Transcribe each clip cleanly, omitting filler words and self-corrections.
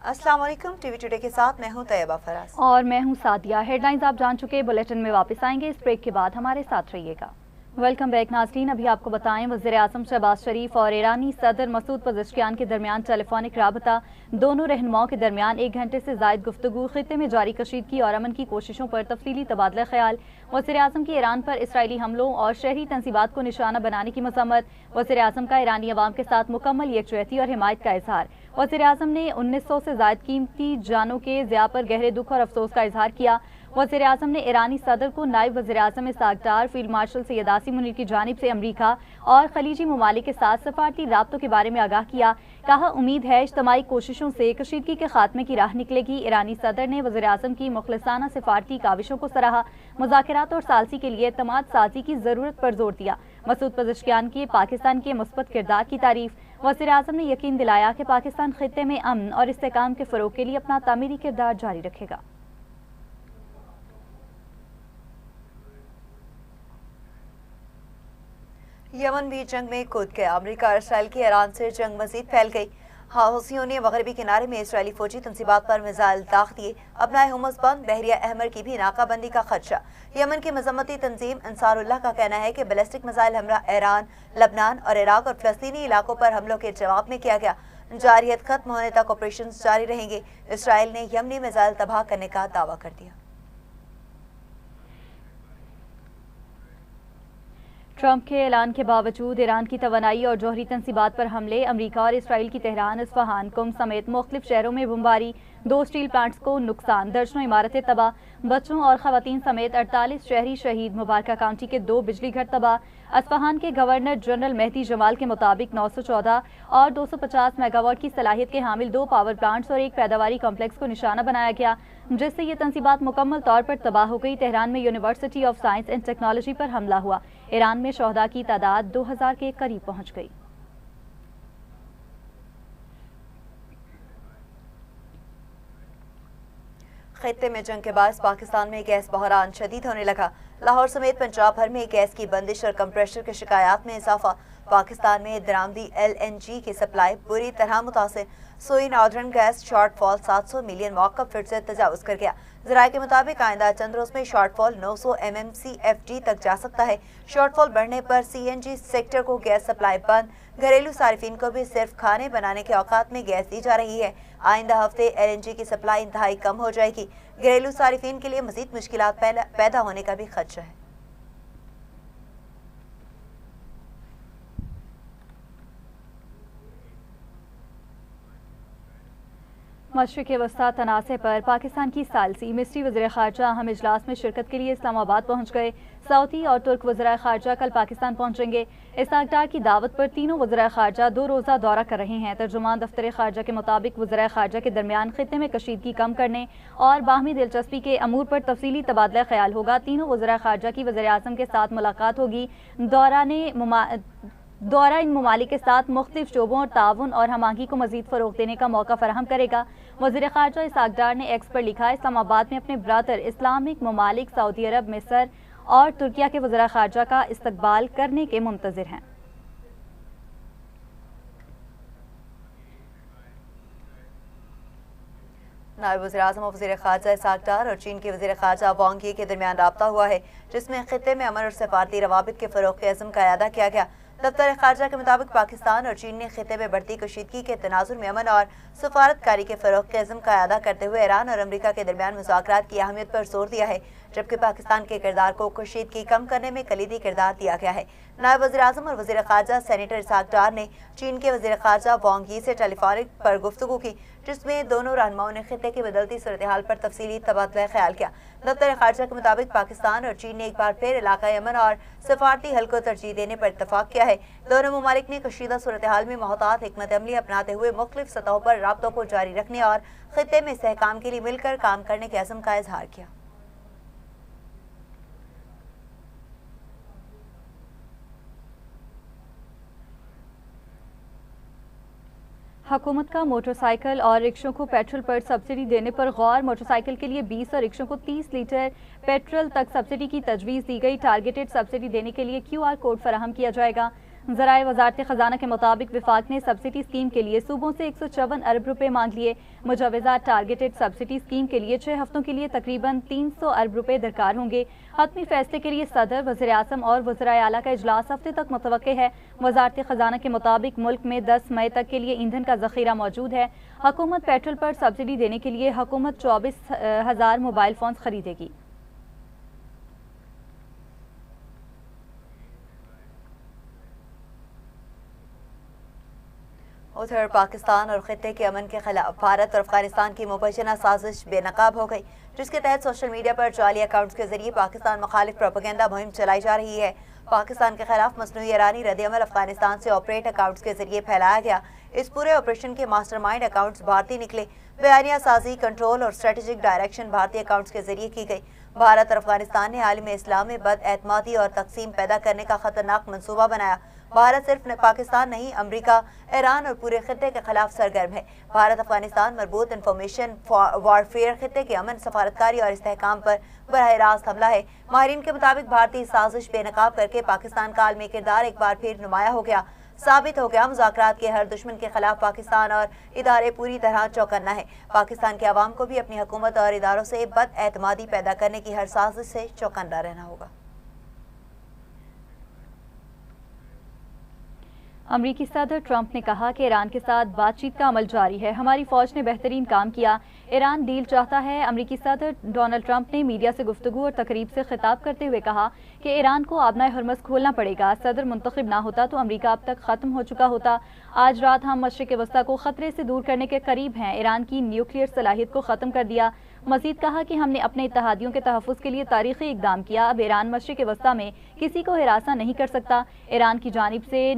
अस्सलाम वालेकुम। TV today के साथ मैं हूं तैयबा फराज और मैं हूं सादिया। हेडलाइंस आप जान चुके, बुलेटिन में वापस आएंगे। इस ब्रेक के बाद हमारे साथ रहिएगा। वेलकम बैक नाज़रीन। अभी आपको बताएं, वज़ीर आज़म शहबाज शरीफ और ईरानी सदर मसूद पज़ेश्कियान के दरमियान टेलीफोनिक राबता, दोनों रहनुमाओं के दरमियान 1 घंटे से ज़ायद गुफ्तगू, खित्ते में जारी कशीदगी और अमन की कोशिशों पर तफसीली तबादला ख्याल, वज़ीर आज़म की ईरान पर इसराइली हमलों और शहरी तंसीबात को निशाना बनाने की मज़म्मत, वज़ीर आज़म का ईरानी अवाम के साथ मुकम्मल यकजहती और हिमायत का इजहार। वज़ीर आज़म ने 1900 से ज़ायद कीमती जानों के ज़िया पर गहरे दुख और अफसोस का इजहार किया। वज़ीर आज़म ने ईरानी सदर को नायब वज़ीर आज़म इसहाक डार, फील्ड मार्शल सैयद आसिम मुनीर की जानिब से अमरीका और खलीजी ममालिक के साथ सफारती राब्तों के बारे में आगाह किया। कहा, उम्मीद है इज्तमाई कोशिशों से कशीदगी के खात्मे की राह निकलेगी। ईरानी सदर ने वज़ीर आज़म की मुखलिसाना सफारती काविशों को सराहा, मुज़ाकरात और सालसी के लिए एतमाद साजी की ज़रूरत पर जोर दिया। मसूद पज़ेश्कियान की पाकिस्तान के मुस्बत किरदार की तारीफ। वज़ीर आज़म ने यकीन दिलाया कि पाकिस्तान खित्ते में अमन और इस्तेहकाम के फ़रोग के लिए अपना तामीरी किरदार जारी रखेगा। यमन भी जंग में कूद गया। अमेरिका और इसराइल की ईरान से जंग मजीद फैल गई। हौसियों ने मगरबी किनारे में इसराइली फौजी तंसीबात पर मिसाइल दाग दिए। अपना हुमस बंद बहरिया अहमर की भी नाकाबंदी का खदशा। यमन की मजम्मती तंजीम अंसारुल्लाह का कहना है कि बैलिस्टिक मिसाइल हमला ईरान, लबनान और इराक और फलस्तीनी इलाकों पर हमलों के जवाब में किया गया। जारियत खत्म होने तक ऑपरेशन जारी रहेंगे। इसराइल ने यमनी मिसाइल तबाह करने का दावा कर दिया। ट्रंप के ऐलान के बावजूद ईरान की तवानाई और जौहरी तंसीबात पर हमले, अमरीका और इसराइल की तेहरान, इस्फहान, कुम समेत मुख्तलिफ शहरों में बमबारी, 2 स्टील प्लांट्स को नुकसान, दर्जनों इमारतें तबाह, बच्चों और खवातीन समेत 48 शहरी शहीद, मुबारका काउंटी के 2 बिजली घर तबाह। इस्फहान के गवर्नर जनरल मेहदी जमाल के मुताबिक 914 और 250 मेगावाट की सलाहियत के हामिल 2 पावर प्लांट्स और 1 पैदावारी कॉम्प्लेक्स को निशाना बनाया गया, जिससे ये तंसीबात मुकम्मल तौर पर तबाह हो गई। तेहरान में university of science and technology पर हमला हुआ। ईरान में शहदा की तादाद 2000 के करीब पहुंच गई। खित्ते में जंग के बाद पाकिस्तान में गैस बहरान शदीद होने लगा। लाहौर समेत पंजाब भर में गैस की बंदिश और कंप्रेशर की शिकायत में इजाफा। पाकिस्तान में दरामदी LNG की सप्लाई बुरी तरह मुतासिर। सोई नॉर्दर्न गैस शॉर्टफॉल 700 मिलियन मौक़िफ़ फिर से तजावुज कर गया। ज़राए के मुताबिक आइंदा चंद रोज़ में शॉर्टफॉल 900 MMCFD तक जा सकता है। शॉर्टफॉल बढ़ने पर CNG सेक्टर को गैस सप्लाई बंद। घरेलू सारिफिन को भी सिर्फ खाने बनाने के औकात में गैस दी जा रही है। आइंदा हफ्ते LNG की सप्लाई इंतहाई कम हो जाएगी। घरेलू सारिफिन के लिए मज़ीद मुश्किलात पैदा होने का भी खदशा है। मशरिक़ वस्ता तनाज़े पर पाकिस्तान की सालसी मिस्री वज़ीर ख़ारजा अहम इजलास में शिरकत के लिए इस्लामाबाद पहुँच गए। सऊदी और तुर्क वज़ीर ख़ारजा कल पाकिस्तान पहुँचेंगे। इसहाक डार की दावत पर तीनों वज़ीर ख़ारजा 2 रोज़ा दौरा कर रहे हैं। तर्जुमान दफ्तर ख़ारजा के मुताबिक वज़ीर ख़ारजा के दरमियान खित्ते में कशीदगी कम करने और बाहमी दिलचस्पी के अमूर पर तफसीली तबादला ख्याल होगा। तीनों वज़ीर ख़ारजा की वज़ीर आज़म के साथ मुलाकात होगी। दौरा इन ममालिक के साथ मुख्तलिफ शोबों और ताउन और हमागी को मजीद फ़रोग़ देने का मौका फराहम करेगा। वज़ीर ख़ारजा इसहाक डार ने एक्स पर लिखा, इस्लामाबाद में अपने ब्रादर इस्लामिक ममालिक सऊदी अरब, मिस्र और तुर्किया के वज़ीर ख़ारजा का इस्तकबाल करने के मुंतज़िर हैं। नायब वज़ीर आज़म और वज़ीर ख़ारजा इसहाक डार और चीन के वज़ीर ख़ारजा वांग यी के दरमियान राब्ता हुआ है, जिसमें खित्ते में अमन और सफारती रवाबित के फ़रोग़ के अज़्म का अदा किया गया। दफ्तर ख़ारजा के मुताबिक पाकिस्तान और चीन ने खित्ते में बढ़ती कशीदगी के तनाजुर में अमन और सफारतकारी के फ़रोग़ के अज़्म का अदा करते हुए ईरान और अमरीका के दरमियान मुज़ाकरात की अहमियत पर जोर दिया है, जबकि पाकिस्तान के किरदार को कशीदगी कम करने में कलीदी किरदार दिया गया है। नायब वज़ीर आज़म और वज़ीर ख़ारजा सेनेटर इसहाक डार ने चीन के वज़ीर ख़ारजा वांग यी से टेलीफोनिक पर गुफ्तगू की, जिसमें दोनों रहनुमाओं ने खित्ते की बदलती सूरत हाल पर तफसीली तबादला ख्याल किया। दफ्तर ख़ारजा के मुताबिक पाकिस्तान और चीन ने एक बार फिर इलाक़ाई अमन और सफारती हल को तरजीह देने पर इत्तफ़ाक़ किया है। दोनों ममालिक ने कशीदा सूरत हाल में मोहतात हिकमत अमली अपनाते हुए मुख्तलिफ सतहों पर राब्तों को जारी रखने और खित्ते में इस्तेहकाम के लिए मिलकर काम करने के अज़्म का इजहार किया। हुकूमत का मोटरसाइकिल और रिक्शों को पेट्रोल पर सब्सिडी देने पर गौर। मोटरसाइकिल के लिए 20 और रिक्शों को 30 लीटर पेट्रोल तक सब्सिडी की तजवीज़ दी गई। टारगेटेड सब्सिडी देने के लिए QR कोड फराहम किया जाएगा। ज़राए वजारत खजाना के मुताबिक विफाक ने सब्सिडी स्कीम के लिए सूबों से 154 अरब रुपए मांग लिए। मुजवजा टारगेटेड सब्सिडी स्कीम के लिए 6 हफ्तों के लिए तकरीबन 300 अरब रुपए दरकार होंगे। हतमी फैसले के लिए सदर, वज़ीर आज़म और वज़राए आला का इजलास हफ्ते तक मुतवक्के है। वजारत खजाना के मुताबिक मुल्क में 10 मई तक के लिए ईंधन का जखीरा मौजूद है। हुकूमत पेट्रोल पर सब्सिडी देने के लिए हुकूमत 24,000 मोबाइल फोन खरीदेगी। उधर पाकिस्तान और खित्ते के अमन के खिलाफ भारत और अफगानिस्तान की मुबैना साजिश बेनकाब हो गई, जिसके तहत सोशल मीडिया पर जाली अकाउंट्स के जरिए पाकिस्तान मुखालिफ प्रोपेगेंडा मुहिम चलाई जा रही है। पाकिस्तान के खिलाफ मसनूई ईरानी रद्द-ए-अमल अफगानिस्तान से ऑपरेट अकाउंट्स के जरिए फैलाया गया। इस पूरे ऑपरेशन के मास्टरमाइंड अकाउंट्स भारतीय निकले। बयानिया साजी, कंट्रोल और स्ट्रेटेजिक डायरेक्शन भारतीय अकाउंट्स के जरिए की गई। भारत और अफगानिस्तान ने आलम इस्लाम में बदएतमादी और तकसीम पैदा करने का खतरनाक मंसूबा बनाया। भारत सिर्फ पाकिस्तान नहीं, अमरीका, ईरान और पूरे खित्ते के खिलाफ सरगर्म है। भारत अफगानिस्तान मरबूत इंफॉर्मेशन वारफेयर खित्ते के अमन, सफारतकारी और इस्तेहकाम पर बराह रास्त हमला है। माहिरीन के मुताबिक भारतीय साजिश बेनकाब करके पाकिस्तान का आलमी किरदार एक बार फिर नुमाया हो गया, साबित हो गया। मुज़ाकरात के हर दुश्मन के खिलाफ पाकिस्तान और इदारे पूरी तरह चौकन्ना है। पाकिस्तान के अवाम को भी अपनी हुकूमत और इदारों से बदएतमादी पैदा करने की हर साजिश से चौकन्ना रहना होगा। अमरीकी सदर ट्रंप ने कहा कि ईरान के साथ बातचीत का अमल जारी है। हमारी फौज ने बेहतरीन काम किया। ईरान डील चाहता है। अमरीकी सदर डोनाल्ड ट्रंप ने मीडिया से गुफ्तगू और तकरीब से खिताब करते हुए कहा कि ईरान को आबनाए हरमज़ खोलना पड़ेगा। सदर मुंतखब ना होता तो अमरीका अब तक ख़त्म हो चुका होता। आज रात हम मशरिक़ वस्ता को ख़तरे से दूर करने के करीब हैं। ईरान की न्यूक्लियर सलाहियत को ख़त्म कर दिया। मजीद कहा कि हमने अपने इत्तेहादियों के तहफ़्फ़ुज़ के लिए तारीख़ी इक़दाम किया। अब ईरान मशरिक़ वस्ता में किसी को हिरासा नहीं कर सकता। ईरान की जानिब से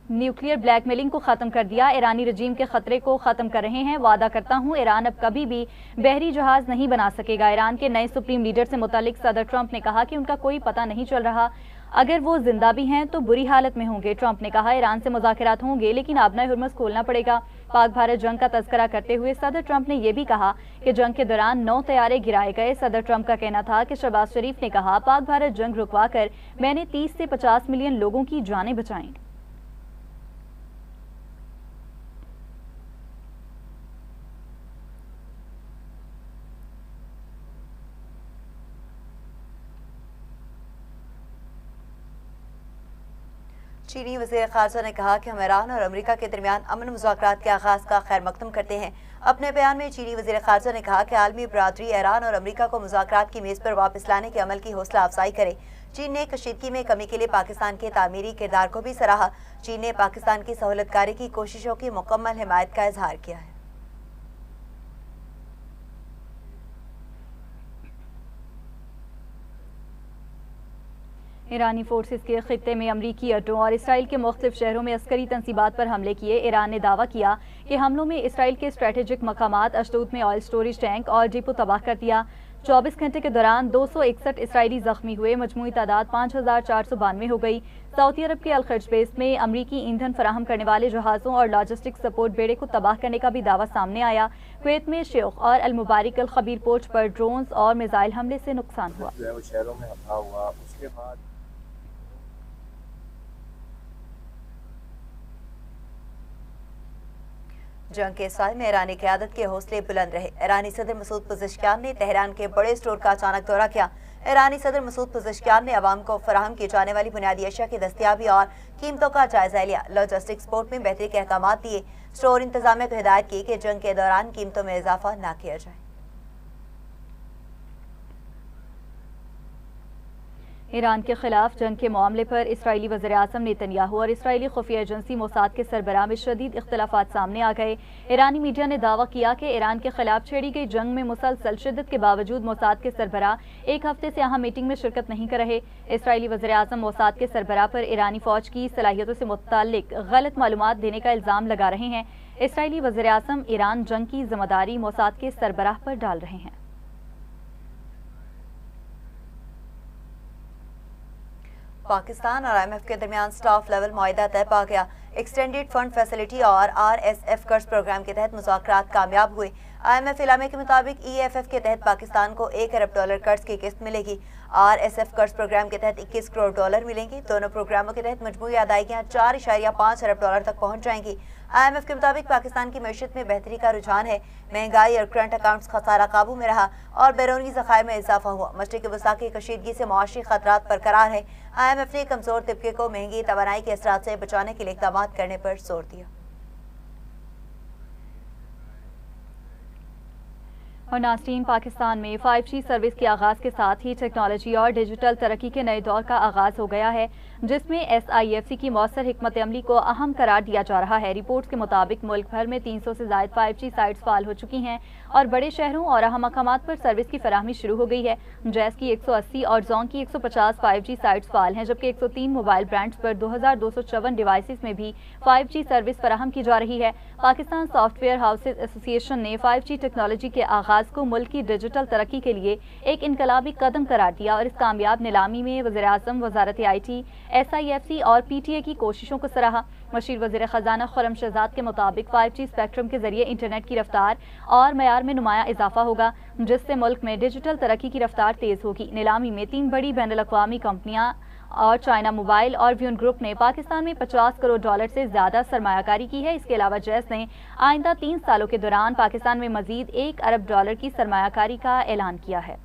न्यूक्लियर ब्लैकमेलिंग को ख़त्म कर दिया। ईरानी रजीम के खतरे को ख़त्म कर रहे हैं। वादा करता हूँ ईरान अब कभी भी बहरी जहाज़ नहीं बना सकेगा। ईरान के नए सुप्रीम लीडर से मुतालिक सदर ट्रंप ने कहा कि उनका कोई पता नहीं चल रहा। अगर वो जिंदा भी हैं तो बुरी हालत में होंगे। ट्रंप ने कहा ईरान से मुज़ाकरात होंगे लेकिन आबनाए हुर्मज़ खोलना पड़ेगा। पाक भारत जंग का तज़किरा करते हुए सदर ट्रंप ने यह भी कहा कि जंग के दौरान 9 तैयारे गिराए गए। सदर ट्रंप का कहना था कि शहबाज शरीफ ने कहा पाक भारत जंग रुकवा कर मैंने 30 से 50 मिलियन लोगों की जानें बचाईं। चीनी वज़ीर ख़ारजा ने कहा कि हम ईरान और अमरीका के दरमियान अमन मुज़ाकरात के आगाज़ का खैर मकदम करते हैं। अपने बयान में चीनी वज़ीर ख़ारजा ने कहा कि आलमी बरादरी ईरान और अमरीका को मुज़ाकरात की मेज़ पर वापस लाने के अमल की हौसला अफजाई करे। चीन ने कशीदगी में कमी के लिए पाकिस्तान के तामीरी किरदार को भी सराहा। चीन ने पाकिस्तान की सहूलतकारी की कोशिशों की मुकम्मल हिमायत का इजहार किया है। ईरानी फोर्सेस के खित्ते में अमरीकी अड्डों और इसराइल के मुख्तलिफ शहरों में अस्करी तनसीबात पर हमले किए। ईरान ने दावा किया कि हमलों में इसराइल के स्ट्रेटेजिक मकामात अशदूद में ऑयल स्टोरेज टैंक और डिपो तबाह कर दिया। 24 घंटे के दौरान 261 इसराइली जख्मी हुए। मजमूई तादाद 5492 हो गई। सऊदी अरब के अल-खर्ज बेस में अमरीकी ईंधन फराहम करने वाले जहाज़ों और लॉजिस्टिक सपोर्ट बेड़े को तबाह करने का भी दावा सामने आया। कुवैत में शेख और अल मुबारिक अल खबीर पोर्ट पर ड्रोन्स और मिसाइल हमले से नुकसान हुआ। शहरों में हमला हुआ, उसके बाद जंग के साल में ईरानी क़यादत के हौसले बुलंद रहे। ईरानी सदर मसूद पज़ेश्कियान ने तेहरान के बड़े स्टोर का अचानक दौरा किया। ईरानी सदर मसूद पज़ेश्कियान ने अवाम को फराहम की जाने वाली बुनियादी अशिया की दस्तियाबी और कीमतों का जायजा लिया। लॉजिस्टिक सपोर्ट में बेहतरी के अहकाम दिए। स्टोर इंतजामिया को हिदायत की कि जंग के दौरान कीमतों में इजाफा न किया जाए। ईरान के खिलाफ जंग के मामले पर इसराइली वज़ीर आज़म नेतन्याहू और इसराइली खुफिया एजेंसी मोसाद के सरबराह में शदीद इख्तलाफात सामने आ गए। ईरानी मीडिया ने दावा किया कि ईरान के खिलाफ छेड़ी गई जंग में मुसलसल शिद्दत के बावजूद मोसाद के सरबराह एक हफ्ते से अहम मीटिंग में शिरकत नहीं कर रहे। इसराइली वज़ीर आज़म मोसाद के सरबराह पर ईरानी फौज की सलाहियतों से मुताल्लिक गलत मालूमात देने का इल्ज़ाम लगा रहे हैं। इसराइली वज़ीर आज़म ईरान जंग की जिम्मेदारी मोसाद के सरबराह पर डाल रहे हैं। पाकिस्तान और IMF के दरमियान स्टाफ लेवल मुआहिदा तय पा गया। एक्सटेंडेड फंड फैसिलिटी और RSF कर्ज प्रोग्राम के तहत मुज़ाकरात कामयाब हुए। IMF इलामे के मुताबिक EFF के तहत पाकिस्तान को $1 अरब कर्ज की किस्त मिलेगी। RSF कर्ज प्रोग्राम के तहत $21 करोड़ मिलेंगे। दोनों प्रोग्रामों के तहत मजमूई अदायगियाँ $4.5 अरब तक पहुँच जाएंगी। IMF के मुताबिक पाकिस्तान की मईशत में बेहतरी का रुझान है। महंगाई और करंट अकाउंट्स खसारा काबू में रहा और बैरूनी ज़खायर में इजाफा हुआ। मशरिक़ी वसा की कशीदगी से मुआशी खतरात बरकरार है। IMF ने कमजोर तबके को महंगी तवानाई के असरात से बचाने के लिए इक़दाम करने पर जोर दिया। और नाज़रीन, पाकिस्तान में 5G सर्विस के आगाज़ के साथ ही टेक्नोलॉजी और डिजिटल तरक्की के नए दौर का आगाज़ हो गया है, जिसमें SIFC की मौसर हिकमत अमली को अहम करार दिया जा रहा है। रिपोर्ट्स के मुताबिक मुल्क भर में 300 से ज़ायद 5G साइट्स फाल हो चुकी हैं और बड़े शहरों और अहम मकामात पर सर्विस की फराहमी शुरू हो गई है। जैस की 180 और जोंग की 150 5G साइट्स फाल हैं, जबकि 103 मोबाइल ब्रांड्स पर 2254 डिवाइसेस में भी 5G सर्विस फराहम की जा रही है। पाकिस्तान सॉफ्टवेयर हाउसेज एसोसिएशन ने 5G टेक्नोलॉजी के आगाज़ को मुल्क की डिजिटल तरक्की के लिए एक इनकलाबी कदम करार दिया और इस कामयाब नीलामी में वज़ीर-ए-आज़म, वज़ारत IT, SIFC और PTA की कोशिशों को सराहा। मशीर वज़ीर ख़जाना खुर्रम शहजाद के मुताबिक 5G स्पेक्ट्रम के जरिए इंटरनेट की रफ्तार और मयार में नुमाया इजाफा होगा, जिससे मुल्क में डिजिटल तरक्की की रफ्तार तेज होगी। नीलामी में 3 बड़ी बैनुल-अक़वामी कंपनियां और चाइना मोबाइल और व्यून ग्रुप ने पाकिस्तान में $50 करोड़ से ज्यादा सरमायाकारी की है। इसके अलावा जैस ने आइंदा 3 सालों के दौरान पाकिस्तान में मजीद $1 अरब की सरमायाकारी का ऐलान किया है।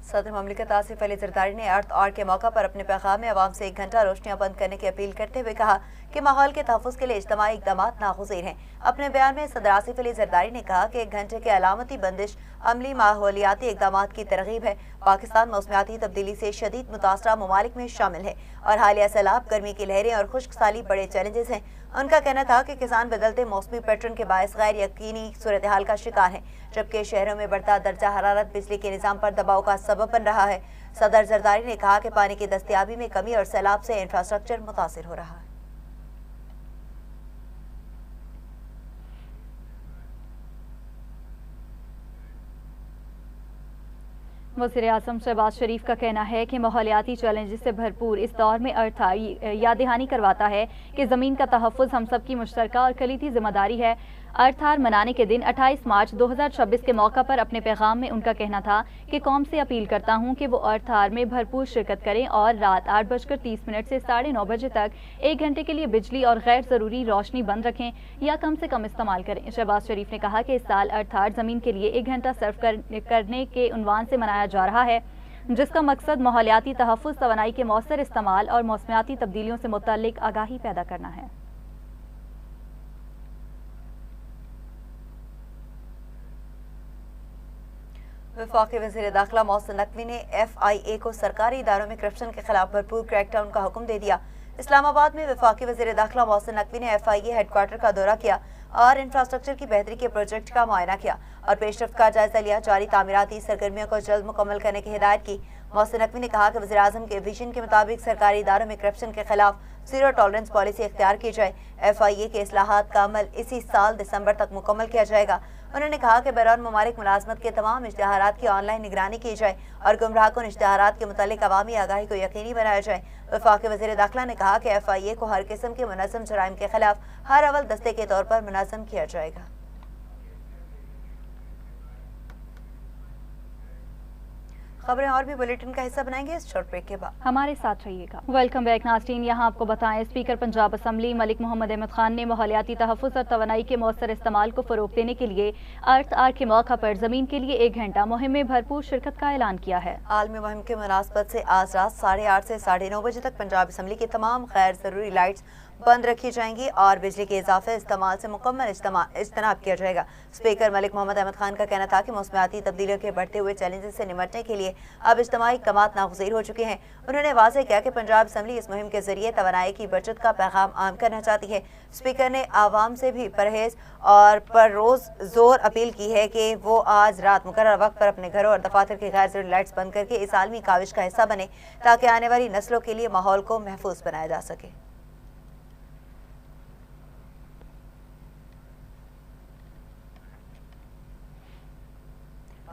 सदर ममलिकत आसिफ अली जरदारी ने अर्थ आवर के मौका पर अपने पैगाम में आवाम से 1 घंटा रोशनियां बंद करने की अपील करते हुए कहा कि माहौल के तहफ़्फ़ुज़ के लिए इज्तिमाई इक़दाम नागुज़ीर हैं। अपने बयान में सदर आसिफ अली जरदारी ने कहा कि 1 घंटे के अलामती बंदिश अमली माहौलियाती इक़दाम की तरगीब है। पाकिस्तान मौसमियाती तब्दीली से शदीद मुतासरा ममालिक में शामिल है और हालिया सैलाब, गर्मी की लहरें और खुश्क साली बड़े चैलेंजेस हैं। उनका कहना था कि किसान बदलते मौसमी पैटर्न के बायस गैर यकीनी सूरत हाल का शिकार है, जबकि शहरों में बढ़ता दर्जा हरारत बिजली के निज़ाम पर दबाव का सबब बन रहा है। सदर जरदारी ने कहा कि पानी की दस्तयाबी में कमी और सैलाब से इंफ्रास्ट्रक्चर मुतासिर हो रहा है। वज़ीर-ए-आज़म शहबाज शरीफ का कहना है कि माहौलियाती चैलेंजेस से भरपूर इस दौर में अर्थ याद दहानी करवाता है कि ज़मीन का तहफ़्फ़ुज़ हम सब की मुश्तरका और कलीदी जिम्मेदारी है। अर्थार मनाने के दिन 28 मार्च 2026 के मौका पर अपने पैगाम में उनका कहना था कि कौम से अपील करता हूं कि वो अर्थार में भरपूर शिरकत करें और रात 8:30 से 9:30 बजे तक 1 घंटे के लिए बिजली और गैर ज़रूरी रोशनी बंद रखें या कम से कम इस्तेमाल करें। शहबाज शरीफ ने कहा कि इस साल अर्थार ज़मीन के लिए 1 घंटा सर्व करने के उन्वान से मनाया जा रहा है, जिसका मकसद माहौलियाती तहफ़्फ़ुज़, तवानाई के मौसर इस्तेमाल और मौसमियाती तब्दीलियों से मुतल्लिक़ आगाही पैदा करना है। वफाकी वज़ीर दाखिला मोहसिन नकवी ने FIA को सरकारी इदारों में करप्शन के खिलाफ भरपूर क्रैकडाउन का हुक्म दे दिया। इस्लामाबाद में वफाकी वज़ीर दाखिला मोहसिन नकवी ने FIA हेडक्वार्टर का दौरा किया और इंफ्रास्ट्रक्चर की बेहतरी के प्रोजेक्ट का मुआयना किया और पेशरफ्त का जायजा लिया। जारी तामीराती सरगर्मियों को जल्द मुकम्मल करने की हिदायत की। मोहसिन नकवी ने कहा कि वज़ीर-ए-आज़म के विजन के मुताबिक सरकारी इदारों में करप्शन के खिलाफ ज़ीरो टॉलरेंस पॉलिसी इख्तियार की जाए। FIA के इस्लाहात का अमल इसी साल दिसंबर तक मुकम्मल किया जाएगा। उन्होंने कहा कि बैरून ममालिक मुलाजमत के तमाम इश्तिहारात की ऑनलाइन निगरानी की जाए और गुमराहकुन इश्तिहारात के मुतालिक अवामी आगाही को यकीनी बनाया जाए। वफाकी वज़ीर दाखिला ने कहा कि FIA को हर किस्म के मुनज़्ज़म जराइम के खिलाफ हर अव्वल दस्ते के तौर पर मुनज़्ज़म किया जाएगा। खबरें और भी बुलेटिन का हिस्सा बनाएंगे इस शॉर्ट ब्रेक के बाद। हमारे साथ रहिएगा। वेलकम बैक नाज़रीन। यहाँ आपको बताएं, स्पीकर पंजाब असम्बली मलिक मोहम्मद अहमद खान ने माहौलियाती तहफ़्फ़ुज़ और तवानाई के मौसर इस्तेमाल को फ़रोग़ देने के लिए अर्थ आवर के मौका पर ज़मीन के लिए 1 घंटा मुहिम में भरपूर शिरकत का ऐलान किया है। आलमी मुहिम के मुनासबत से आज रात 8:30 से 9:30 बजे तक पंजाब असम्बली की तमाम गैर ज़रूरी लाइट्स बंद रखी जाएंगी और बिजली के इजाफे इस्तेमाल से मुकम्मल इज्तनाब किया जाएगा। स्पीकर मलिक मोहम्मद अहमद खान का कहना था कि मौसमियाती तब्दीलियों के बढ़ते हुए चैलेंजेस से निपटने के लिए अब इज्तिमाई इक़दाम नागुज़ीर हो चुके हैं। उन्होंने वाज़ेह किया कि पंजाब असम्बली इस मुहिम के जरिए तवानाई की बचत का पैगाम आम करना चाहती है। स्पीकर ने आवाम से भी परहेज और पर रोज़ जोर अपील की है कि वो आज रात मुकर्रर वक्त पर अपने घरों और दफातर की गैर ज़रूरी लाइट्स बंद करके इस आलमी काविश का हिस्सा बने ताकि आने वाली नस्लों के लिए माहौल को महफूज बनाया जा सके।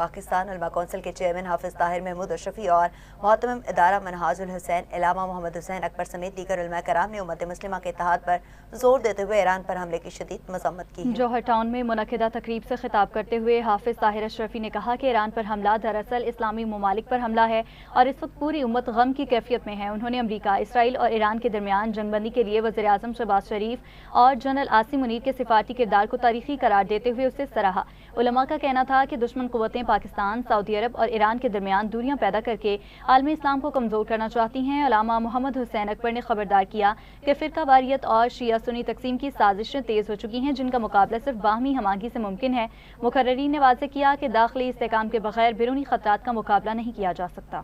पाकिस्तान उलमा कौंसिल के चेयरमैन हाफिज ताहिर महमूद अशरफी और मोहतमिम इदारा मनहाजुल हुसैन इलामा मोहम्मद हुसैन अकबर समेत दीगर उलमा कराम ने उम्मत मुस्लिमा के इत्तेहाद पर जोर देते हुए ईरान पर हमले की शदीद मजम्मत की है। जौहर टाउन में मुनक्किदा तकरीब से खिताब करते हुए हाफिज ताहिर अशरफी ने कहा कि ईरान पर हमला दरअसल इस्लामी ममालिक पर हमला है और इस वक्त पूरी उम्मत गम की कैफियत में है। उन्होंने अमरीका, इसराइल और ईरान के दरमियान जंगबंदी के लिए वज़ीर आज़म शहबाज शरीफ और जनरल आसिम मुनीर के सिफारती किरदार को तारीखी करार देते हुए उसे सराहा। उलमा का कहना था कि दुश्मन कुव्वतें पाकिस्तान, सऊदी अरब और ईरान के दरमियान दूरियां पैदा करके आलमी इस्लाम को कमजोर करना चाहती हैं। अल्लामा मोहम्मद हुसैन अकबर ने खबरदार किया कि फिरका वारियत और शिया सुन्नी तकसीम की साजिशें तेज हो चुकी हैं, जिनका मुकाबला सिर्फ बाहमी हमागी से मुमकिन है। मुकर्रीन ने वाज़ेह किया कि दाखिली इस्तेहकाम के बगैर बैरूनी खतरात का मुकाबला नहीं किया जा सकता।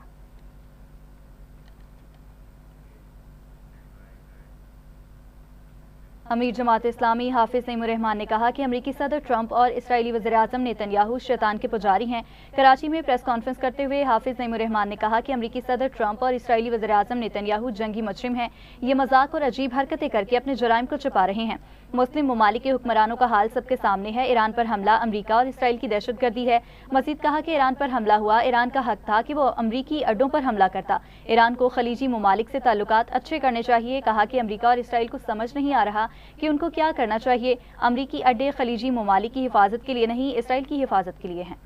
अमीर जमात इस्लामी हाफिज नईमुर रहमान ने कहा कि अमरीकी सदर ट्रंप और इसराइली वज़ीर आज़म नेतन्याहू शैतान के पुजारी हैं। कराची में प्रेस कॉन्फ्रेंस करते हुए हाफिज नईमुर रहमान ने कहा कि अमरीकी सदर ट्रंप और इसराइली वज़ीर आज़म नेतन्याहू जंगी मुजरिम हैं। ये मजाक और अजीब हरकतें करके अपने जराइम को छिपा रहे हैं। मुस्लिम ममालिक के हुक्मरानों का हाल सबके सामने है। ईरान पर हमला अमरीका और इसराइल की दहशतगर्दी है। मजीद कहा कि ईरान पर हमला हुआ, ईरान का हक था कि वो अमरीकी अड्डों पर हमला करता। ईरान को खलीजी ममालिक से ताल्लुकात अच्छे करने चाहिए। कहा कि अमरीका और इसराइल को समझ नहीं आ रहा कि उनको क्या करना चाहिए। अमरीकी अड्डे खलीजी ममालिक की हिफाजत के लिए नहीं, इसराइल की हिफाजत के लिए हैं।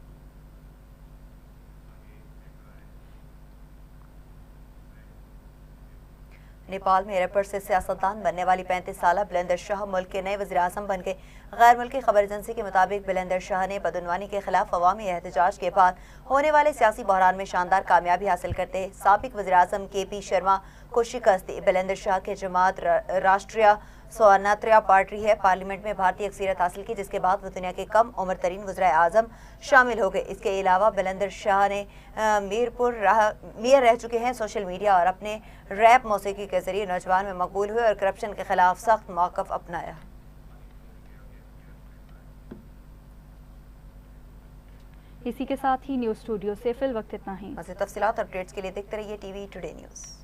नेपाल में एयरपोर्ट से सियासतदान बनने वाली 35 साल बुलंदर शाह मुल्क के नए वज़ीर आज़म बन गए। गैर मुल्की खबर एजेंसी के मुताबिक बुलंदर शाह ने बदउनवानी के खिलाफ अवामी एहतजाज के बाद होने वाले सियासी बहरान में शानदार कामयाबी हासिल करते साबिक वज़ीर आज़म KP शर्मा को शिकस्त दी। बुलंदर शाह के जमात राष्ट्रीय स्वातंत्र्य पार्टी है पार्लियामेंट में भारतीय अक्सरियत हासिल की, जिसके बाद वो दुनिया के कम उम्र तरीन वज़ीर आज़म शामिल हो गए। इसके अलावा बुलंदर शाह ने मेयर रह चुके हैं। सोशल मीडिया और अपने रैप मौसीकी के जरिए नौजवान में मकबूल हुए और करप्शन के खिलाफ सख्त मौक़िफ़ अपनाया। इसी के साथ ही न्यूज़ स्टूडियो से फिल वक्त इतना ही। मज़ीद तफ़सीलात और अपडेट्स के लिए देखते रहिए TV टुडे न्यूज़।